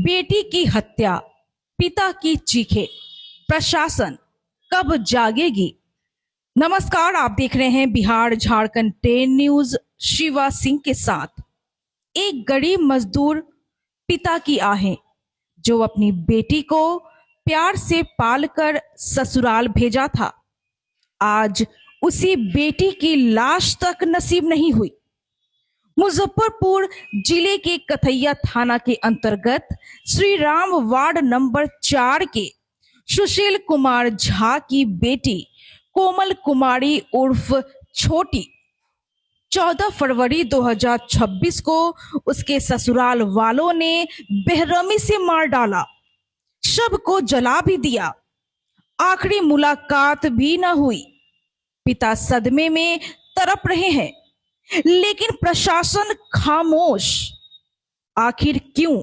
बेटी की हत्या, पिता की चीखें, प्रशासन कब जागेगी। नमस्कार, आप देख रहे हैं बिहार झारखंड 10 न्यूज शिवा सिंह के साथ। एक गरीब मजदूर पिता की आहें, जो अपनी बेटी को प्यार से पालकर ससुराल भेजा था, आज उसी बेटी की लाश तक नसीब नहीं हुई। मुजफ्फरपुर जिले के कथैया थाना के अंतर्गत श्री राम वार्ड नंबर 4 के सुशील कुमार झा की बेटी कोमल कुमारी उर्फ छोटी 14 फरवरी 2026 को उसके ससुराल वालों ने बेरहमी से मार डाला। शव को जला भी दिया। आखिरी मुलाकात भी न हुई। पिता सदमे में तड़प रहे हैं, लेकिन प्रशासन खामोश। आखिर क्यों?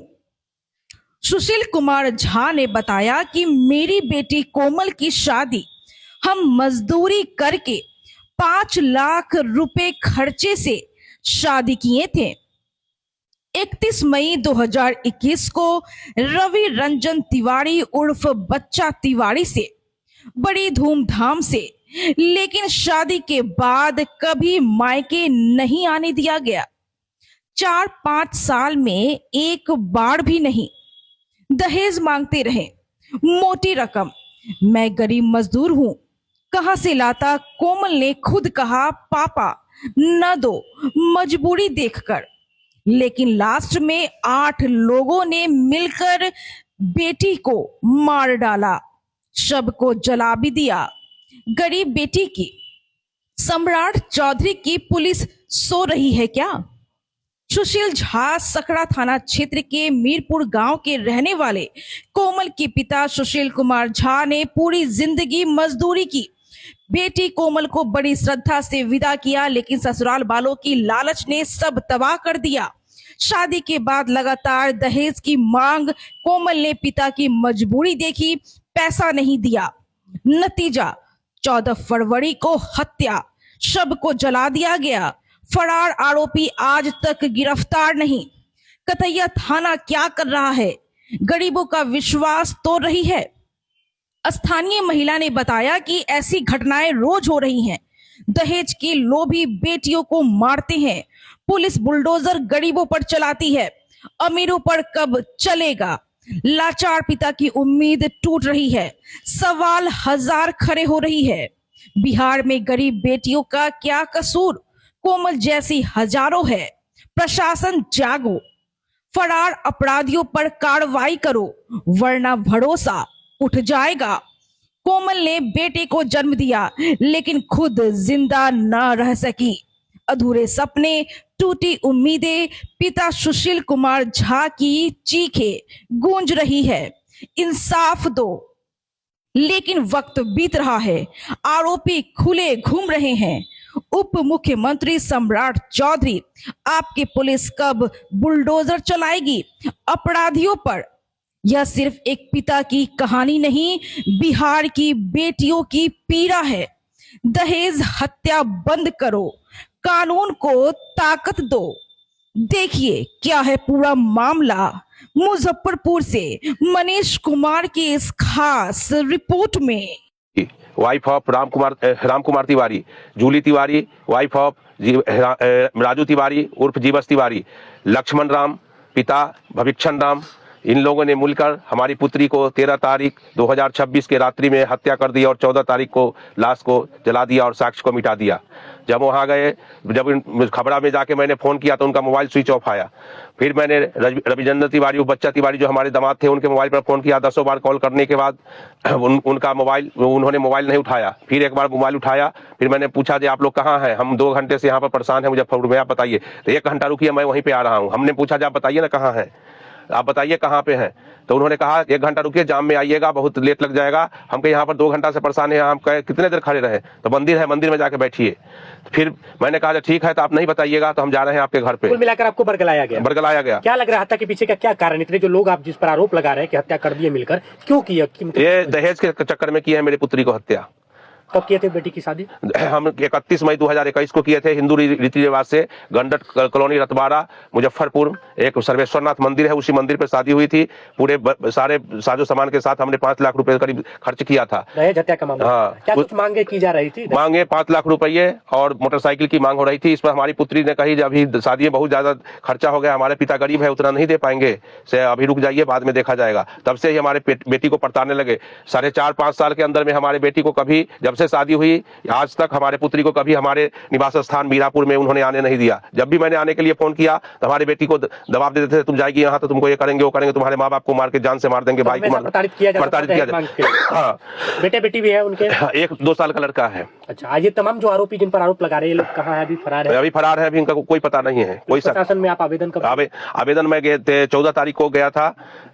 सुशील कुमार झा ने बताया कि मेरी बेटी कोमल की शादी हम मजदूरी करके 5 लाख रुपए खर्चे से शादी किए थे। 31 मई 2021 को रवि रंजन तिवारी उर्फ बच्चा तिवारी से बड़ी धूमधाम से, लेकिन शादी के बाद कभी मायके नहीं आने दिया गया। 4-5 साल में एक बार भी नहीं। दहेज मांगते रहे, मोटी रकम। मैं गरीब मजदूर हूं, कहां से लाता? कोमल ने खुद कहा, पापा न दो, मजबूरी देखकर। लेकिन लास्ट में 8 लोगों ने मिलकर बेटी को मार डाला, शव को जला भी दिया। गरीब बेटी की। सम्राट चौधरी की पुलिस सो रही है क्या? सुशील झा सकड़ा थाना क्षेत्र के मीरपुर गांव के रहने वाले कोमल के पिता सुशील कुमार झा ने पूरी जिंदगी मजदूरी की। बेटी कोमल को बड़ी श्रद्धा से विदा किया, लेकिन ससुराल वालों की लालच ने सब तबाह कर दिया। शादी के बाद लगातार दहेज की मांग। कोमल ने पिता की मजबूरी देखी, पैसा नहीं दिया। नतीजा 14 फरवरी को हत्या, शव को जला दिया गया। फरार आरोपी आज तक गिरफ्तार नहीं। कथैया थाना क्या कर रहा है? गरीबों का विश्वास तोड़ रही है। स्थानीय महिला ने बताया कि ऐसी घटनाएं रोज हो रही हैं। दहेज के लोभी बेटियों को मारते हैं। पुलिस बुलडोजर गरीबों पर चलाती है, अमीरों पर कब चलेगा? लाचार पिता की उम्मीद टूट रही है। सवाल हजार खड़े हो रही है। बिहार में गरीब बेटियों का क्या कसूर? कोमल जैसी हजारों है। प्रशासन जागो, फरार अपराधियों पर कार्रवाई करो, वरना भरोसा उठ जाएगा। कोमल ने बेटे को जन्म दिया, लेकिन खुद जिंदा न रह सकी। अधूरे सपने, टूटी उम्मीदें। पिता सुशील कुमार झा की चीखें गूंज रही है, इंसाफ दो। लेकिन वक्त बीत रहा है, आरोपी खुले घूम रहे हैं। उप मुख्यमंत्री सम्राट चौधरी, आपकी पुलिस कब बुलडोजर चलाएगी अपराधियों पर? यह सिर्फ एक पिता की कहानी नहीं, बिहार की बेटियों की पीड़ा है। दहेज हत्या बंद करो, कानून को ताकत दो। देखिए क्या है पूरा मामला। मुजफ्फरपुर से मनीष कुमार की इस खास रिपोर्ट में। Wife of Ram Kumar Tiwari, Julie Tiwari, wife of Raju Tiwari उर्फ जीवस तिवारी, लक्ष्मण राम, पिता भविक्षण राम, इन लोगों ने मिलकर हमारी पुत्री को 13 तारीख 2026 के रात्रि में हत्या कर दी और 14 तारीख को लाश को जला दिया और साक्ष्य को मिटा दिया। जब वहाँ गए, जब खबरा में जाके मैंने फ़ोन किया तो उनका मोबाइल स्विच ऑफ आया। फिर मैंने रविचंद्र तिवारी, बच्चा तिवारी जो हमारे दामाद थे, उनके मोबाइल पर फ़ोन किया। 10 बार कॉल करने के बाद उनका उन्होंने मोबाइल नहीं उठाया। फिर एक बार मोबाइल उठाया। फिर मैंने पूछा कि आप लोग कहाँ हैं? हम 2 घंटे से यहाँ पर परेशान हैं मुजफ्फरपुर में, आप बताइए। तो 1 घंटा रुकिए, मैं वहीं पर आ रहा हूँ। हमने पूछा, आप बताइए ना कहाँ हैं, आप बताइए कहाँ पे हैं? तो उन्होंने कहा 1 घंटा रुकिए, जाम में आइएगा, बहुत लेट लग जाएगा। हम कहे यहाँ पर 2 घंटा से परेशान है। हम कहे कितने देर खड़े रहे? तो मंदिर है, मंदिर में जाके बैठिए। फिर मैंने कहा ठीक है, तो आप नहीं बताइएगा तो हम जा रहे हैं आपके घर पे। कुल मिलाकर आपको बरगलाया गया। क्या लग रहा है हत्या के पीछे का क्या कारण? इतने जो लोग आप जिस पर आरोप लगा रहे हैं कि हत्या कर दिए मिलकर, क्यों किया? ये दहेज के चक्कर में किया है मेरी पुत्री को हत्या। कब किए थे बेटी की शादी? हम 31 मई 2021 को किए थे, हिंदू रीति रिवाज से। गंडक कॉलोनी रतबाड़ा मुजफ्फरपुर एक सर्वेश्वरनाथ मंदिर है, उसी मंदिर पे शादी हुई थी। पूरे सारे साजो सामान के साथ हमने 5 लाख रुपए करीब खर्च किया था। दहेज हत्या का मामला। हाँ, क्या कुछ मांगे की जा रही थी? मांगे 5 लाख रुपए और मोटरसाइकिल की मांग हो रही थी। इस पर हमारी पुत्री ने कही अभी शादी में बहुत ज्यादा खर्चा हो गया, हमारे पिता गरीब है, उतना नहीं दे पाएंगे, से अभी रुक जाइए, बाद में देखा जाएगा। तब से ही हमारे बेटी को पड़ताने लगे। 4.5-5 साल के अंदर में हमारे बेटी को कभी, जब से शादी हुई आज तक, हमारे पुत्री को कभी हमारे निवास स्थान मीरापुर में उन्होंने आने नहीं दिया। जब भी मैंने आने के लिए फोन किया तो हमारी बेटी को दबाव दे देते थे, तुम जाएगी यहाँ तो तुमको ये करेंगे वो करेंगे, तुम्हारे माँ बाप को मार के जान से मार देंगे, भाई को प्रताड़ित किया जाए। हाँ, बेटे बेटी भी है उनके? 1-2 साल का लड़का है। अच्छा, आज ये तमाम जो आरोपी जिन पर आरोप लगा रहे हैं, ये लोग कहाँ है? अभी फरार है? अभी फरार है, अभी इनका कोई पता नहीं है। कोई प्रशासन में आप आवेदन कब? आवेदन में गए थे 14 तारीख को गया था,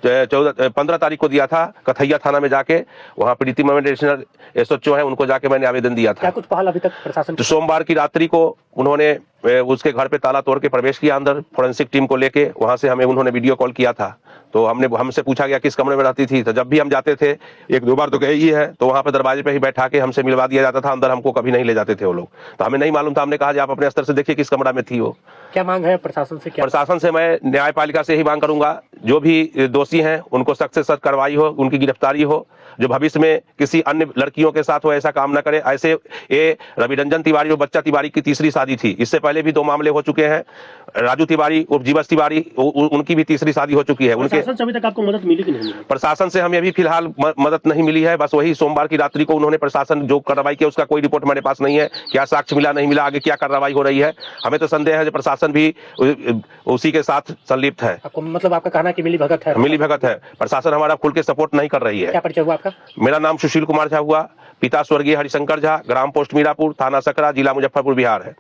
15 तारीख को दिया था कथैया थाना में जाके। वहाँ प्रीति मेडिसिनल SHO है, उनको जाके मैंने आवेदन दिया था। क्या कुछ पहल अभी तक प्रशासन? तो सोमवार की रात्रि को उन्होंने उसके घर पे ताला तोड़ के प्रवेश किया अंदर, फोरेंसिक टीम को लेके। वहां से हमें उन्होंने वीडियो कॉल किया था, तो हमसे पूछा गया किस कमरे में रहती थी। तो जब भी हम जाते थे, 1-2 बार तो गए ही है, तो वहां पे दरवाजे पे ही बैठा के हमसे मिलवा दिया जाता था। अंदर हमको कभी नहीं ले जाते थे वो लोग, तो हमें नहीं मालूम था। हमने कहा आप अपने स्तर से देखिए किस कमरा में थी वो। क्या मांग है प्रशासन से? क्या प्रशासन से मैं न्यायपालिका से ही मांग करूंगा, जो भी दोषी हैं उनको सख्त से सख्त कार्रवाई हो, उनकी गिरफ्तारी हो, जो भविष्य में किसी अन्य लड़कियों के साथ वो ऐसा काम न करे। ऐसे ये रवि रंजन तिवारी और बच्चा तिवारी की तीसरी शादी थी, इससे पहले भी 2 मामले हो चुके हैं। राजू तिवारी और जीवस तिवारी, उनकी भी तीसरी शादी हो चुकी है। उनके प्रशासन से अभी तक आपको मदद मिली कि नहीं? प्रशासन से हमें अभी फिलहाल मदद नहीं मिली है। बस वही सोमवार की रात्रि को उन्होंने प्रशासन जो कार्रवाई किया उसका कोई रिपोर्ट मेरे पास नहीं है। क्या साक्ष्य मिला नहीं मिला, आगे क्या कार्रवाई हो रही है, हमें तो संदेह है कि प्रशासन भी उसी के साथ संलिप्त है। आपको मतलब आपका कहना कि मिलीभगत है? मिलीभगत है, प्रशासन हमारा खुल के सपोर्ट नहीं कर रही है। क्या परिचय हुआ आपका? मेरा नाम सुशील कुमार झा हुआ, पिता स्वर्गीय हरिशंकर झा, ग्राम पोस्ट मीरापुर, थाना सकरा, जिला मुजफ्फरपुर, बिहार है।